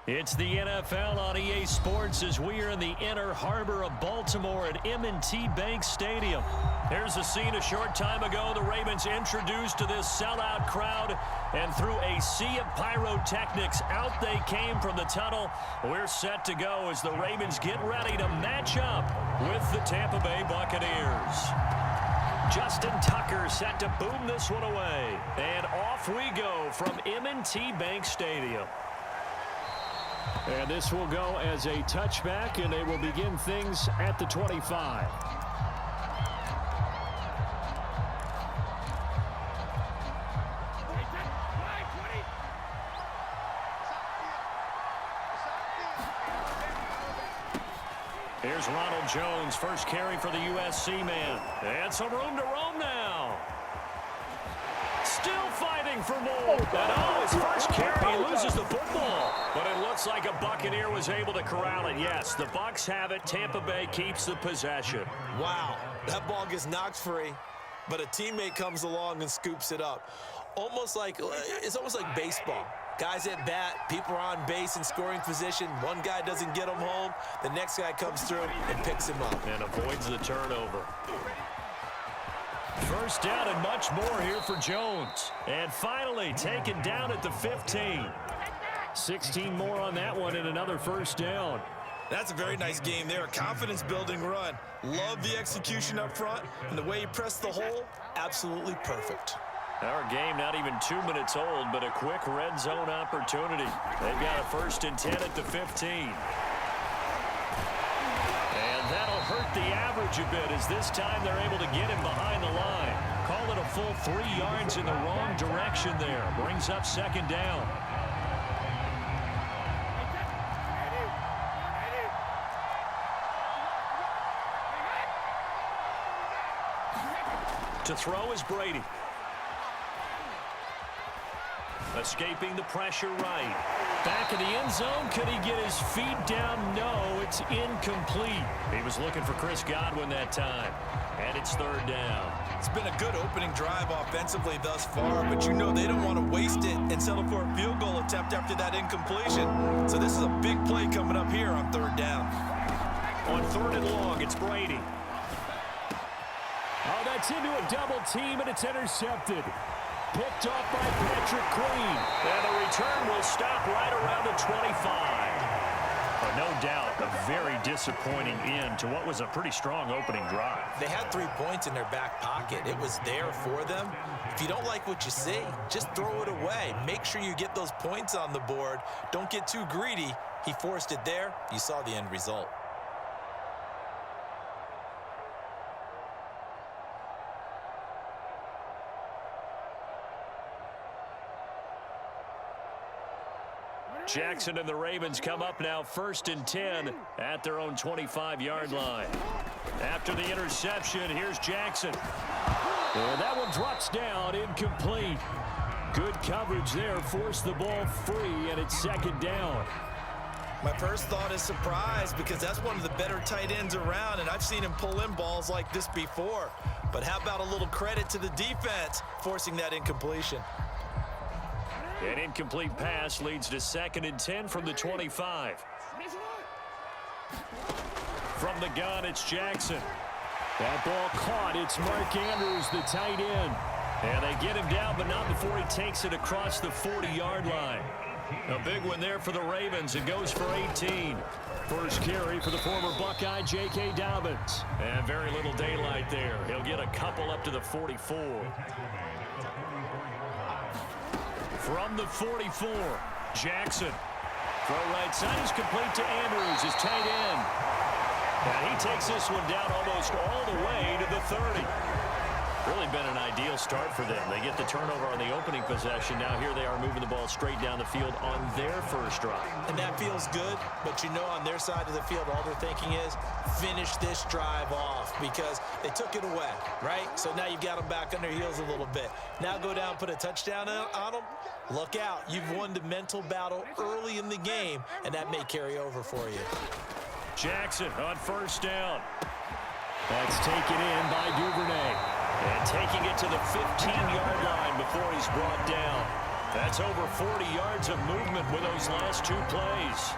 It's the NFL on EA Sports as we are in the inner harbor of Baltimore at M&T Bank Stadium. Here's a scene a short time ago. The Ravens introduced to this sellout crowd, and through a sea of pyrotechnics, out they came from the tunnel. We're set to go as the Ravens get ready to match up with the Tampa Bay Buccaneers. Justin Tucker set to boom this one away. And off we go from M&T Bank Stadium. And this will go as a touchback, and they will begin things at the 25. Here's Ronald Jones, first carry for the USC man. And some room to roam now. Still fighting for more. And his first carry, he loses the football. But it looks like a Buccaneer was able to corral it. Yes, the Bucs have it. Tampa Bay keeps the possession. Wow, that ball gets knocked free, but a teammate comes along and scoops it up. It's almost like baseball. Guys at bat, people are on base in scoring position. One guy doesn't get him home. The next guy comes through and picks him up. And avoids the turnover. First down and much more here for Jones. And finally taken down at the 15. 16 more on that one and another first down. That's a very nice game there. A confidence-building run. Love the execution up front. And the way he pressed the hole, absolutely perfect. Our game not even 2 minutes old, but a quick red zone opportunity. They've got a 1st and 10 at the 15. And that'll hurt the average a bit as this time they're able to get him behind the line. Call it a full 3 yards in the wrong direction there. Brings up 2nd down. To throw is Brady. Escaping the pressure right. Back in the end zone. Could he get his feet down? No, it's incomplete. He was looking for Chris Godwin that time. And it's 3rd down. It's been a good opening drive offensively thus far, but you know they don't want to waste it and settle for a field goal attempt after that incompletion. So this is a big play coming up here on 3rd down. On 3rd and long, it's Brady. Oh, that's into a double team, and it's intercepted. Picked off by Patrick Queen. And the return will stop right around the 25. But no doubt, a very disappointing end to what was a pretty strong opening drive. They had 3 points in their back pocket. It was there for them. If you don't like what you see, just throw it away. Make sure you get those points on the board. Don't get too greedy. He forced it there. You saw the end result. Jackson and the Ravens come up now 1st and 10 at their own 25-yard line. After the interception, here's Jackson. And that one drops down, incomplete. Good coverage there, forced the ball free, and it's 2nd down. My first thought is surprise because that's one of the better tight ends around, and I've seen him pull in balls like this before. But how about a little credit to the defense forcing that incompletion? An incomplete pass leads to 2nd and 10 from the 25. From the gun, it's Jackson. That ball caught. It's Mark Andrews, the tight end. And they get him down, but not before he takes it across the 40-yard line. A big one there for the Ravens. It goes for 18. First carry for the former Buckeye, J.K. Dobbins. And very little daylight there. He'll get a couple up to the 44. From the 44, Jackson. Throw right side is complete to Andrews, his tight end. And he takes this one down almost all the way to the 30. Really been an ideal start for them. They get the turnover on the opening possession. Now here they are moving the ball straight down the field on their first drive. And that feels good, but you know on their side of the field all they're thinking is finish this drive off because they took it away, right? So now you've got them back on their heels a little bit. Now go down, put a touchdown on them. Look out. You've won the mental battle early in the game, and that may carry over for you. Jackson on 1st down. That's taken in by Duvernay. And taking it to the 15-yard line before he's brought down. That's over 40 yards of movement with those last 2 plays.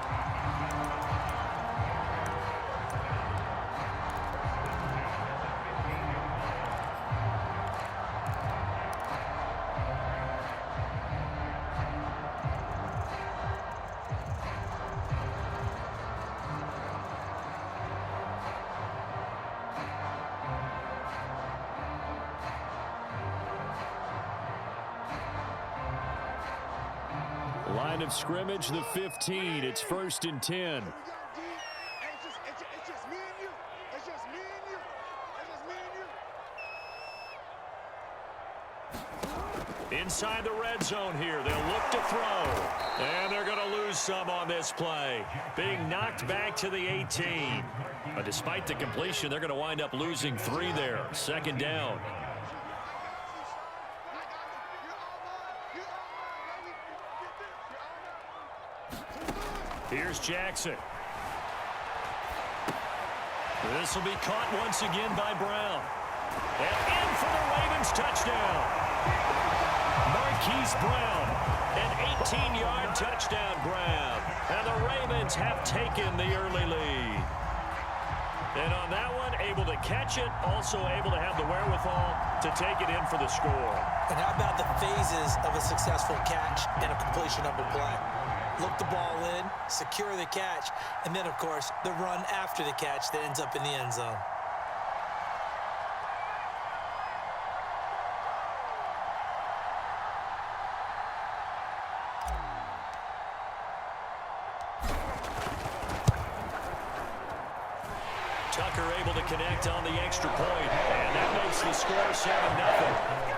Line of scrimmage, the 15. It's 1st and 10. Inside the red zone here. They'll look to throw. And they're going to lose some on this play. Being knocked back to the 18. But despite the completion, they're going to wind up losing 3 there. 2nd down. Here's Jackson. This will be caught once again by Brown. And in for the Ravens touchdown. Marquise Brown, an 18-yard touchdown grab. And the Ravens have taken the early lead. And on that one, able to catch it, also able to have the wherewithal to take it in for the score. And how about the phases of a successful catch and a completion of a play? Look the ball in, secure the catch, and then, of course, the run after the catch that ends up in the end zone. Tucker able to connect on the extra point, and that makes the score 7-0.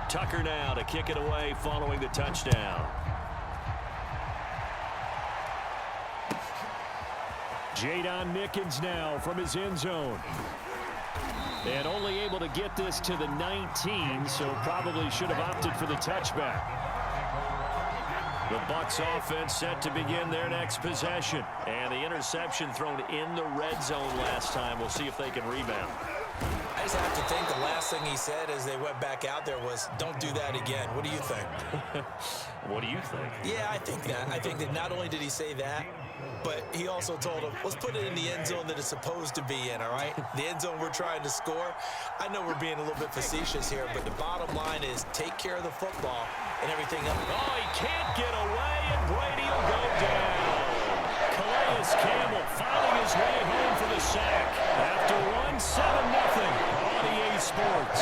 Tucker now to kick it away following the touchdown. Jadon Mickens now from his end zone. And only able to get this to the 19, so probably should have opted for the touchback. The Bucs offense set to begin their next possession. And the interception thrown in the red zone last time. We'll see if they can rebound. I just have to think the last thing he said as they went back out there was, don't do that again. What do you think? What do you think? Yeah, I think that. I think that not only did he say that, but he also told him, let's put it in the end zone that it's supposed to be in, all right? The end zone we're trying to score. I know we're being a little bit facetious here, but the bottom line is take care of the football and everything else. Oh, he can't get away, and Brady will go down. Calais Campbell finding his way home for the sack. After 7-0 on EA Sports.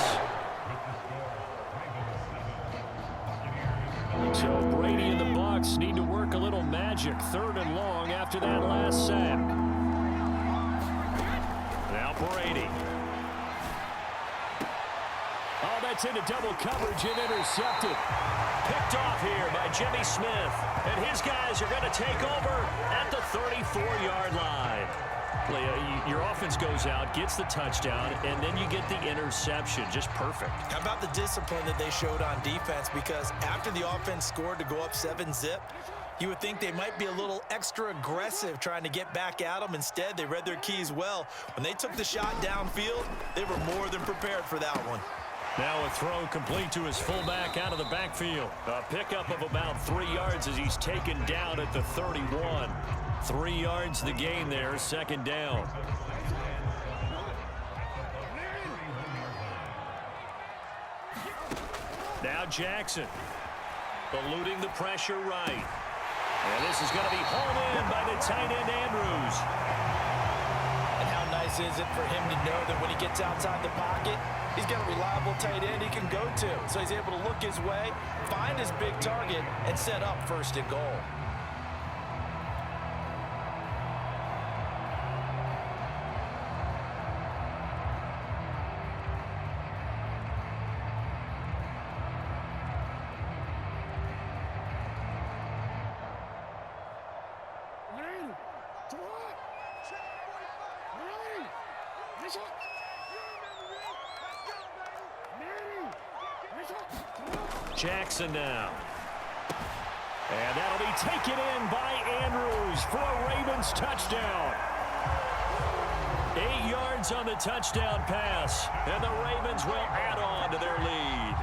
So Brady and the Bucs need to work a little magic. 3rd and long after that last sack. Now Brady. Oh, that's into double coverage and intercepted. Picked off here by Jimmy Smith. And his guys are going to take over at the 34-yard line. Your offense goes out, gets the touchdown, and then you get the interception. Just perfect. How about the discipline that they showed on defense? Because after the offense scored to go up 7-0, you would think they might be a little extra aggressive trying to get back at them. Instead, they read their keys well. When they took the shot downfield, they were more than prepared for that one. Now a throw complete to his fullback out of the backfield. A pickup of about 3 yards as he's taken down at the 31. 3 yards the gain there, 2nd down. Now Jackson eluding the pressure right. And this is going to be hauled in by the tight end Andrews. And how nice is it for him to know that when he gets outside the pocket, he's got a reliable tight end he can go to. So he's able to look his way, find his big target, and set up 1st and goal. Jackson now. And that'll be taken in by Andrews for a Ravens touchdown. 8 yards on the touchdown pass, and the Ravens will add on to their lead.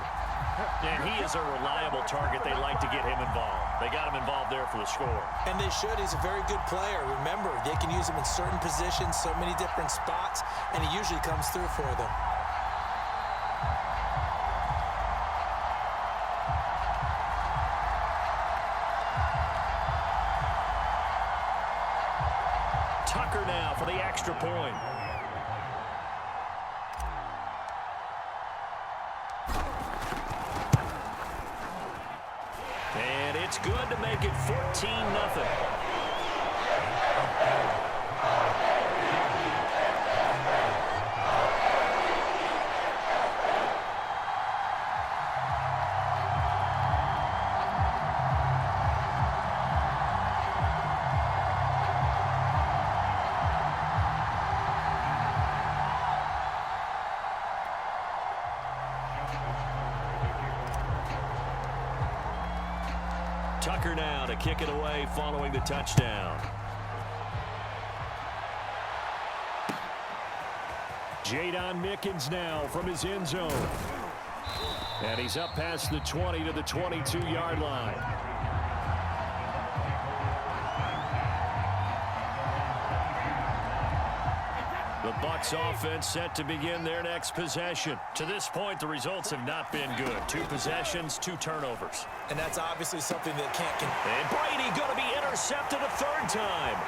And he is a reliable target. They like to get him involved. They got him involved there for the score. And they should. He's a very good player. Remember, they can use him in certain positions, so many different spots, and he usually comes through for them. Tucker now for the extra point. And it's good to make it 14-0. Tucker now to kick it away following the touchdown. Jadon Mickens now from his end zone. And he's up past the 20 to the 22-yard line. The Bucs offense set to begin their next possession. To this point, the results have not been good. 2 possessions, 2 turnovers. And that's obviously something that can't... And Brady going to be intercepted a 3rd time.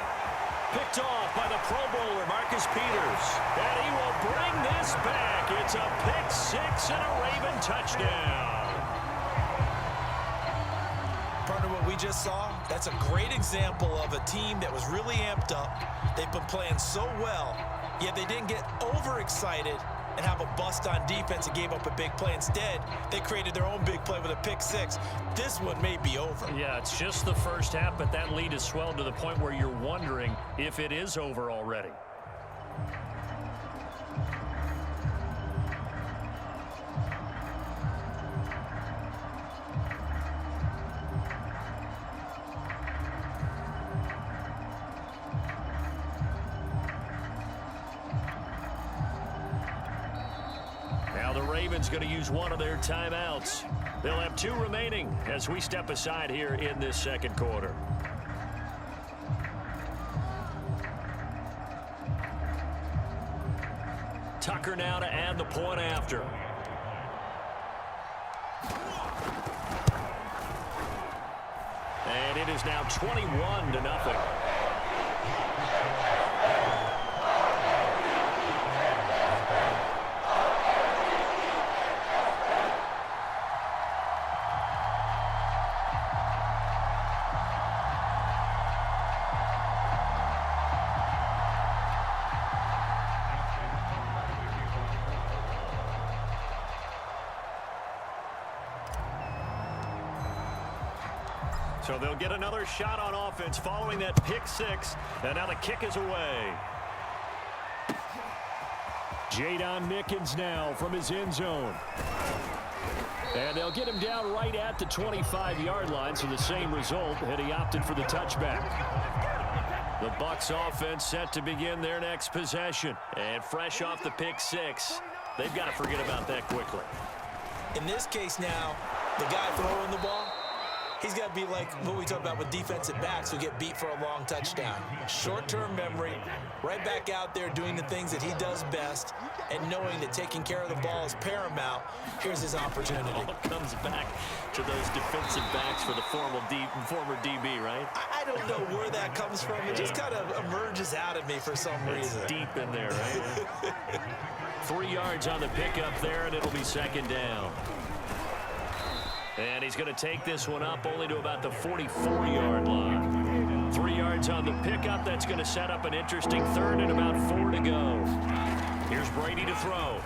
Picked off by the Pro Bowler, Marcus Peters. And he will bring this back. It's a pick 6 and a Raven touchdown. Partner, what we just saw, that's a great example of a team that was really amped up. They've been playing so well, yet they didn't get overexcited and have a bust on defense and gave up a big play. Instead, they created their own big play with a pick 6. This one may be over. Yeah, it's just the first half, but that lead has swelled to the point where you're wondering if it is over already. Ravens going to use one of their timeouts. They'll have 2 remaining as we step aside here in this 2nd quarter. Tucker now to add the point after. And it is now 21-0. So they'll get another shot on offense following that pick 6. And now the kick is away. Jadon Mickens now from his end zone. And they'll get him down right at the 25-yard line, so the same result, and he opted for the touchback. The Bucs offense set to begin their next possession. And fresh off the pick 6, they've got to forget about that quickly. In this case now, the guy throwing the ball, he's got to be like what we talk about with defensive backs who get beat for a long touchdown. Short-term memory, right back out there doing the things that he does best, and knowing that taking care of the ball is paramount. Here's his opportunity. It all comes back to those defensive backs for the former DB, right? I don't know where that comes from. It just kind of emerges out of me for some reason. It's deep in there, right? 3 yards on the pickup there, and it'll be 2nd down. And he's going to take this one up only to about the 44-yard line. 3 yards on the pickup. That's going to set up an interesting 3rd and about 4 to go. Here's Brady to throw.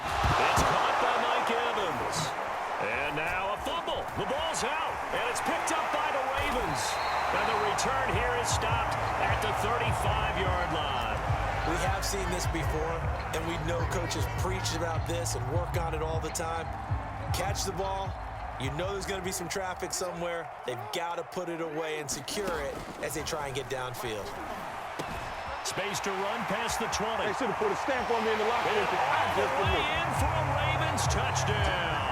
It's caught by Mike Evans. And now a fumble. The ball's out. And it's picked up by the Ravens. And the return here is stopped at the 35-yard line. We have seen this before, and we know coaches preach about this and work on it all the time. catch the ball, you know there's going to be some traffic somewhere. They've got to put it away and secure it as they try and get downfield. Space to run past the 20. They should have put a stamp on me in the locker room. Way in for a Ravens touchdown.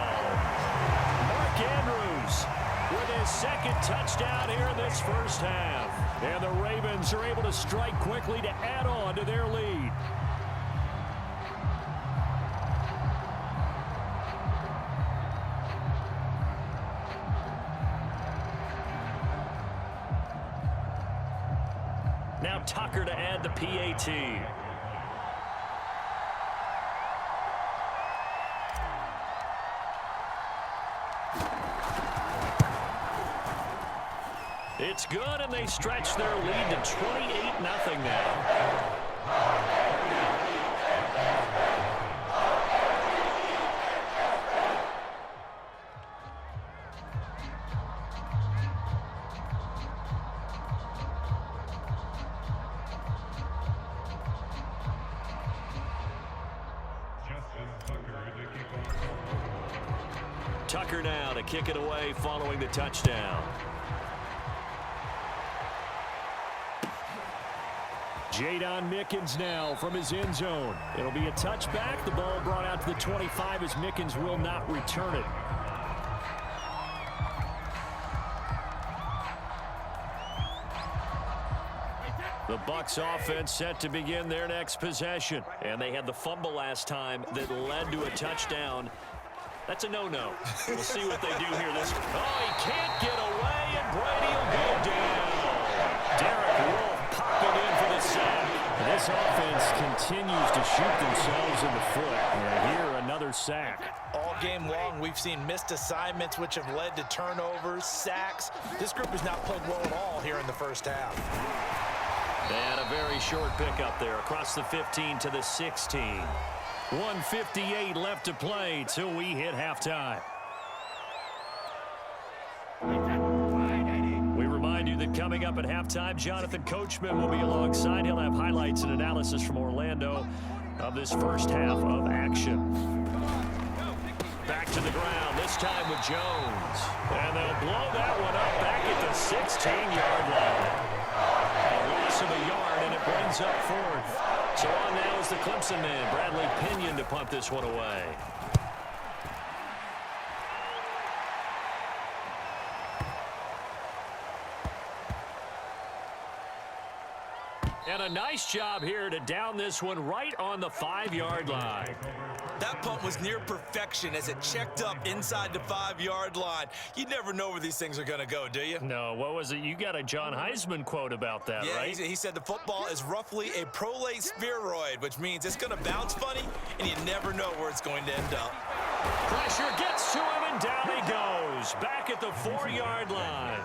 Mark Andrews with his second touchdown here in this first half. And the Ravens are able to strike quickly to add on to their lead. Now Tucker to add the PAT. It's good, and they stretch their lead to 28-0 now. Tucker now to kick it away following the touchdown. Jadon Mickens now from his end zone. It'll be a touchback. The ball brought out to the 25 as Mickens will not return it. The Bucs offense set to begin their next possession. And they had the fumble last time that led to a touchdown. That's a no-no. We'll see what they do here this week. Oh, he can't get away, and Brady will go down. Derek Wolfe popping in for the sack. This offense continues to shoot themselves in the foot. And here, another sack. All game long, we've seen missed assignments, which have led to turnovers, sacks. This group has not played well at all here in the first half. And a very short pickup there across the 15 to the 16. 1:58 left to play till we hit halftime. We remind you that coming up at halftime, Jonathan Coachman will be alongside. He'll have highlights and analysis from Orlando of this first half of action. Back to the ground, this time with Jones. And they'll blow that one up back at the 16-yard line. A loss of a yard, and it brings up fourth. So on now is the Clemson man, Bradley Pinion, to punt this one away. And a nice job here to down this one right on the 5-yard line. That punt was near perfection as it checked up inside the 5-yard line. You never know where these things are going to go, do you? No, what was it? You got a John Heisman quote about that, yeah, right? He said the football is roughly a prolate spheroid, which means it's going to bounce funny, and you never know where it's going to end up. Pressure gets to him, and down he goes. Back at the 4-yard line.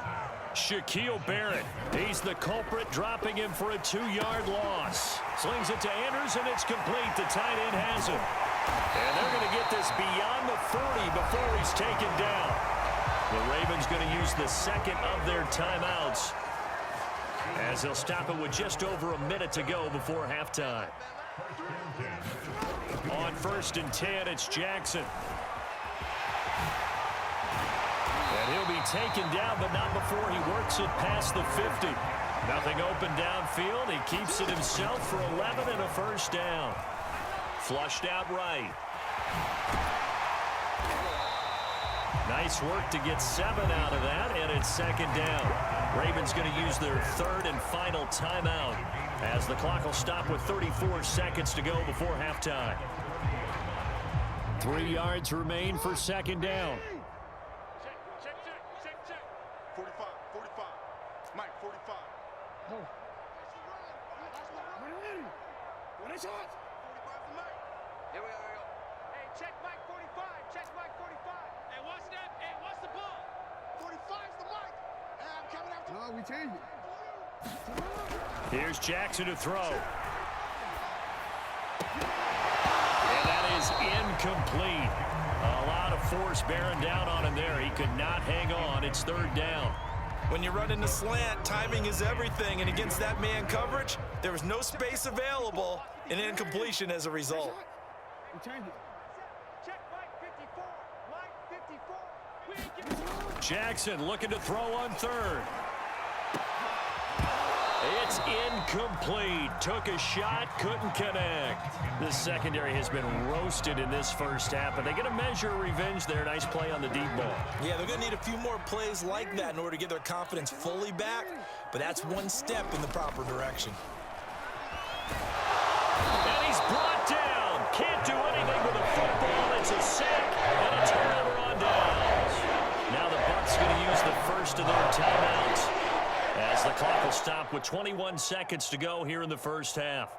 Shaquille Barrett, he's the culprit, dropping him for a 2-yard loss. Slings it to Andrews, and it's complete. The tight end has him. And they're going to get this beyond the 30 before he's taken down. The Ravens going to use the second of their timeouts as they'll stop it with just over a minute to go before halftime. On 1st and 10, it's Jackson. And he'll be taken down, but not before he works it past the 50. Nothing open downfield. He keeps it himself for 11 and a first down. Flushed out right. Nice work to get 7 out of that, and it's second down. Ravens going to use their third and final timeout as the clock will stop with 34 seconds to go before halftime. 3 yards remain for second down. 45. Mike, 45. Oh. What is it? 45 for Mike. Here we go. Hey, check Mike 45. Check Mike 45. Hey, what's that? Hey, what's the ball? 45's the Mike. Hey, I'm coming after. No, we changed it. Here's Jackson to throw. And that is incomplete. A lot of force bearing down on him there. He could not hang on. It's third down. When you run in the slant, timing is everything, and against that man coverage, there was no space available, and incompletion as a result. We changed it. Check Mike 54. Mike Jackson looking to throw on third. It's incomplete. Took a shot, couldn't connect. The secondary has been roasted in this first half, but they get a measure of revenge there. Nice play on the deep ball. Yeah, they're going to need a few more plays like that in order to get their confidence fully back, but that's one step in the proper direction. And he's brought down. Can't do anything with the football. It's a sack and a turnover on downs. Now the Bucs going to use the first of their timeouts, as the clock will stop with 21 seconds to go here in the first half.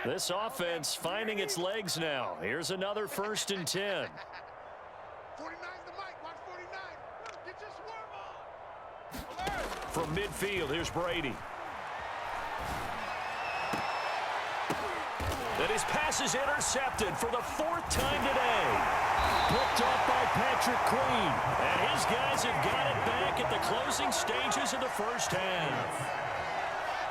This offense finding its legs now. Here's another 1st and 10. 49's the mic. Watch 49. Get your swerve on. From midfield, here's Brady. And his pass is intercepted for the 4th time today. Picked off by Patrick Queen. And his guys have got it back at the closing stages of the first half.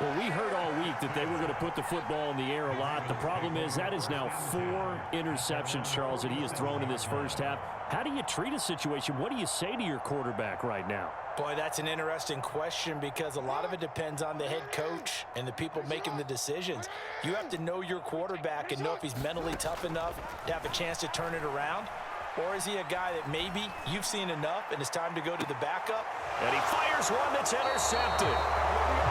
Well, we heard all week that they were going to put the football in the air a lot. The problem is that is now 4 interceptions, Charles, that he has thrown in this first half. How do you treat a situation? What do you say to your quarterback right now? Boy, that's an interesting question because a lot of it depends on the head coach and the people making the decisions. You have to know your quarterback and know if he's mentally tough enough to have a chance to turn it around. Or is he a guy that maybe you've seen enough and it's time to go to the backup? And he fires one that's intercepted.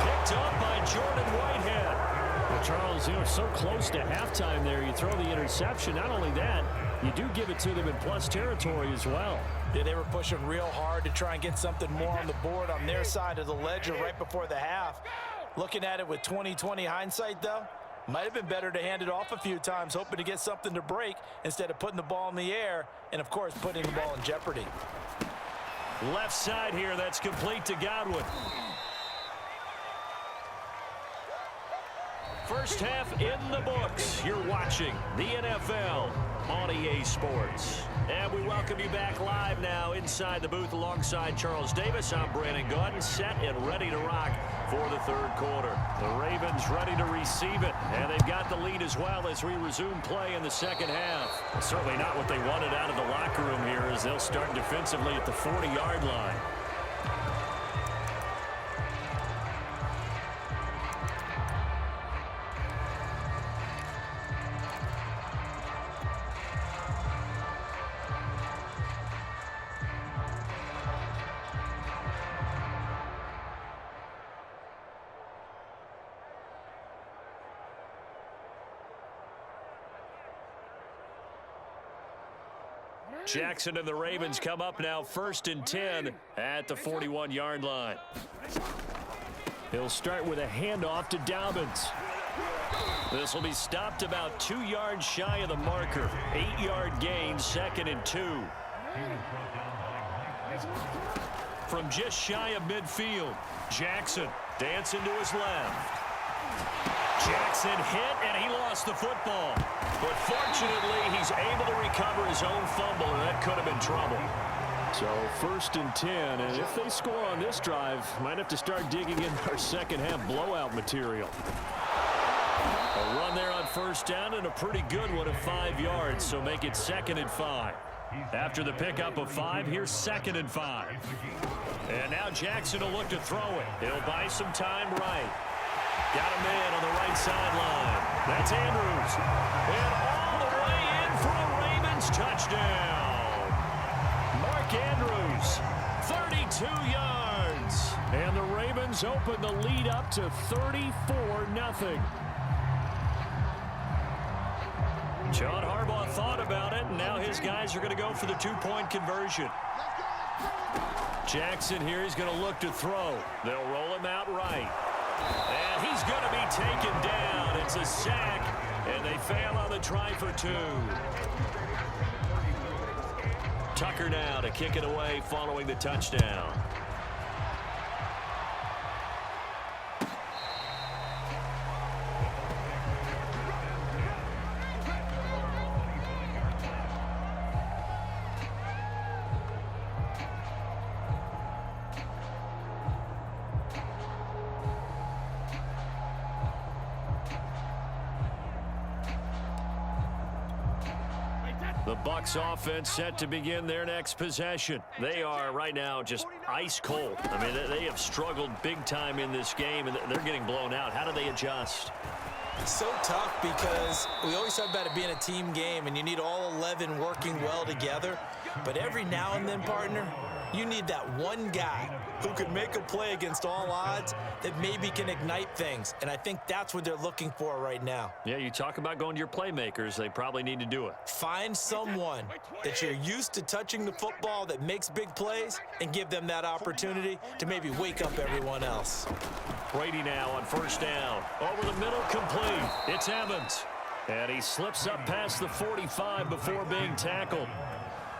Picked up by Jordan Whitehead. Well, Charles, you know, so close to halftime there. You throw the interception. Not only that, you do give it to them in plus territory as well. Yeah, they were pushing real hard to try and get something more on the board on their side of the ledger right before the half. Looking at it with 20/20 hindsight, though, might have been better to hand it off a few times, hoping to get something to break instead of putting the ball in the air and, of course, putting the ball in jeopardy. Left side here, that's complete to Godwin. First half in the books. You're watching the NFL on EA Sports. And we welcome you back live now inside the booth alongside Charles Davis. I'm Brandon Gaudin, set and ready to rock for the 3rd quarter. The Ravens ready to receive it, and they've got the lead as well as we resume play in the second half. Certainly not what they wanted out of the locker room here, as they'll start defensively at the 40-yard line. Jackson and the Ravens come up now 1st and 10 at the 41-yard line. He'll start with a handoff to Dobbins. This will be stopped about 2 yards shy of the marker. 8-yard gain, 2nd and 2. From just shy of midfield, Jackson dancing to his left. Jackson hit, and he lost the football. But fortunately, he's able to recover his own fumble, and that could have been trouble. So 1st and 10, and if they score on this drive, might have to start digging in our second half blowout material. A run there on 1st down, and a pretty good one of 5 yards, so make it 2nd and 5. After the pickup of 5, here's 2nd and 5. And now Jackson will look to throw it. He'll buy some time right. Got a man on the right sideline. That's Andrews. And all the way in for a Ravens touchdown. Mark Andrews, 32 yards. And the Ravens open the lead up to 34-0. John Harbaugh thought about it, and now his guys are going to go for the 2-point conversion. Jackson here is going to look to throw. They'll roll him out right. And he's going to be taken down. It's a sack, and they fail on the try for 2. Tucker now to kick it away following the touchdown. The Bucs offense set to begin their next possession. They are right now just ice cold. I mean, they have struggled big time in this game, and they're getting blown out. How do they adjust? It's so tough because we always talk about it being a team game, and you need all 11 working well together. But every now and then, partner, you need that one guy who can make a play against all odds that maybe can ignite things. And I think that's what they're looking for right now. Yeah, you talk about going to your playmakers. They probably need to do it. Find someone that you're used to touching the football that makes big plays and give them that opportunity to maybe wake up everyone else. Brady now on first down. Over the middle, complete. It's Evans. And he slips up past the 45 before being tackled.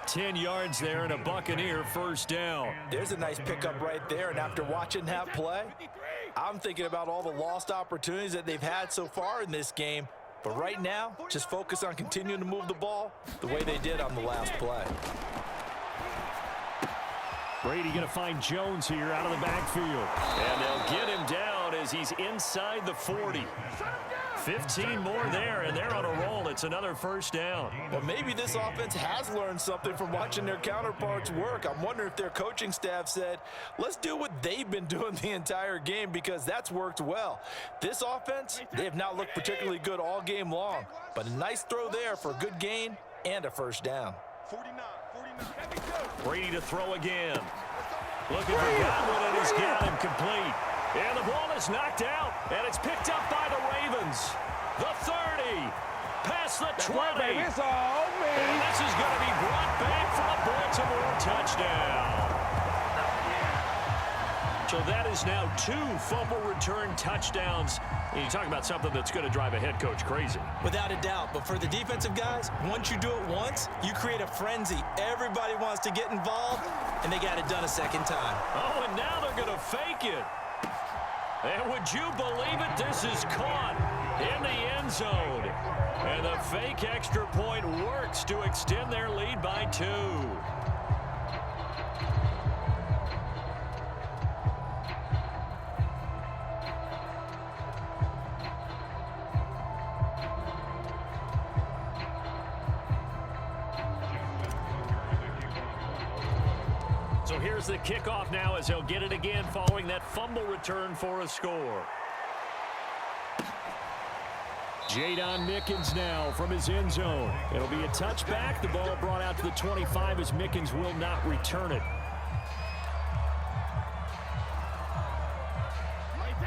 10 yards there and a Buccaneer first down. There's a nice pickup right there, and after watching that play, I'm thinking about all the lost opportunities that they've had so far in this game. But right now, just focus on continuing to move the ball the way they did on the last play. Brady going to find Jones here out of the backfield. And they'll get him down as he's inside the 40. 15 more there, and they're on a roll. It's another first down. Well, maybe this offense has learned something from watching their counterparts work. I'm wondering if their coaching staff said, let's do what they've been doing the entire game, because that's worked well. This offense, they have not looked particularly good all game long, but a nice throw there for a good gain and a first down. 49. Brady to throw again. Looking for Godwin, and he's got him complete. And the ball is knocked out, and it's picked up by the Ravens. The 30, past the 20. And this is going to be brought back for a Baltimore touchdown. So that is now 2 fumble return touchdowns. And you talk about something that's going to drive a head coach crazy. Without a doubt, but for the defensive guys, once you do it once, you create a frenzy. Everybody wants to get involved, and they got it done a second time. Oh, and now they're going to fake it. And would you believe it? This is caught in the end zone. And the fake extra point works to extend their lead by 2. So here's the kickoff now as they'll get it again following that fumble return for a score. Jadon Mickens now from his end zone. It'll be a touchback. The ball brought out to the 25 as Mickens will not return it.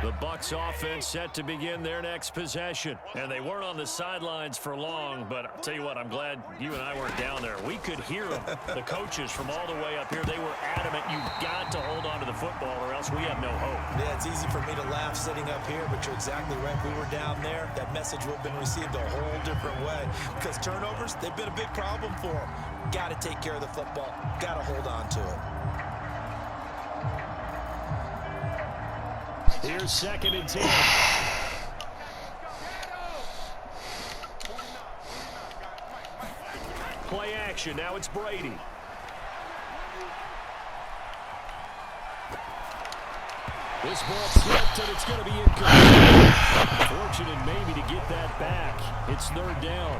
The Bucs offense set to begin their next possession. And they weren't on the sidelines for long, but I'll tell you what, I'm glad you and I weren't down there. We could hear them, the coaches from all the way up here. They were adamant, you've got to hold on to the football or else we have no hope. Yeah, it's easy for me to laugh sitting up here, but you're exactly right. We were down there. That message would have been received a whole different way, because turnovers, they've been a big problem for them. Got to take care of the football. Got to hold on to it. Here's 2nd and 10. Play action. Now it's Brady. This ball slipped, and it's going to be incomplete. Fortunate maybe to get that back. It's 3rd down.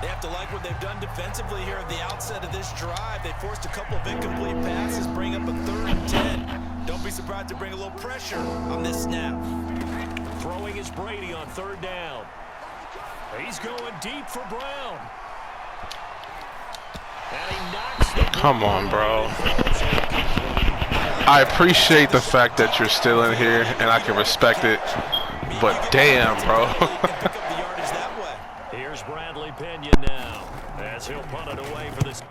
They have to like what they've done defensively here at the outset of this drive. They forced a couple of incomplete passes, bring up a 3rd and 10. Don't be surprised to bring a little pressure on this snap. Throwing is Brady on 3rd down. He's going deep for Brown. And he knocks the Come on, bro. I appreciate the fact that you're still in here, and I can respect it. But damn, bro. Here's Bradley Pinion now as he'll punt it away for this.